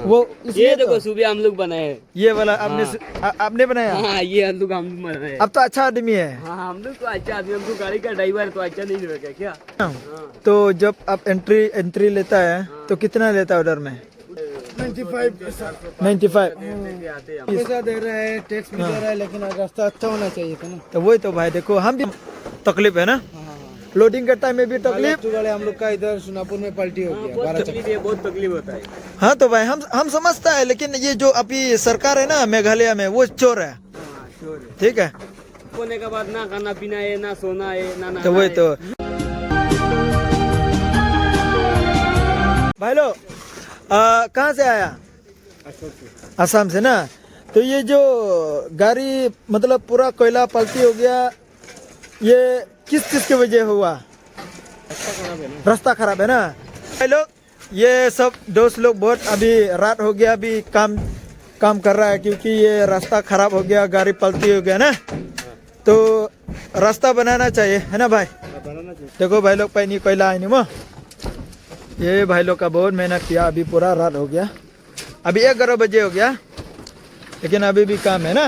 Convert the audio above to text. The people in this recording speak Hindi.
वो ये इसलिए देखो तो सुबह हम लोग बनाए हैं। ये वाला आपने आपने बनाया। हाँ ये हम लोग बनाए हैं। अब तो अच्छा आदमी है। हाँ हम लोग तो अच्छा आदमी, हमको गाड़ी का ड्राइवर तो अच्छा नहीं लगा क्या। हाँ तो जब आप एंट्री लेता है तो कितना लेता है उधर में? 95 95 आते हैं हम। पैसा दे रहा है, टैक्स भी दे रहा है, लेकिन रास्ता अच्छा होना चाहिए था ना। तो वही तो भाई देखो हम भी तकलीफ है ना, लोडिंग के टाइम में भी तकलीफ। वाले हम लोग का इधर सोनापुर में पलटी हो गया। बहुत तकलीफ है, बहुत तकलीफ होता है। हाँ तो भाई हम समझता है, लेकिन ये जो अभी सरकार है ना मेघालय में वो चोर है। हाँ श्योर है। ठीक है, सोने के बाद ना खाना पीना है, ना सोना है, ना नहाना तो वही है। तो भाई लोग कहाँ से आया? असम से ना। तो ये जो गाड़ी मतलब पूरा कोयला पलटी हो गया, ये किस चीज की वजह हुआ? रास्ता खराब है ना। भाई लोग ये सब दोस्त लोग बहुत अभी रात हो गया, अभी काम कर रहा है क्योंकि ये रास्ता खराब हो गया, गाड़ी पलटी हो गया ना। तो रास्ता बनाना चाहिए है ना भाई। देखो भाई लोग पैनी कोयला है नहीं, ये भाई लोग का बहुत मेहनत किया, अभी पूरा रात हो गया, अभी 11 बजे हो गया, लेकिन अभी भी काम है ना।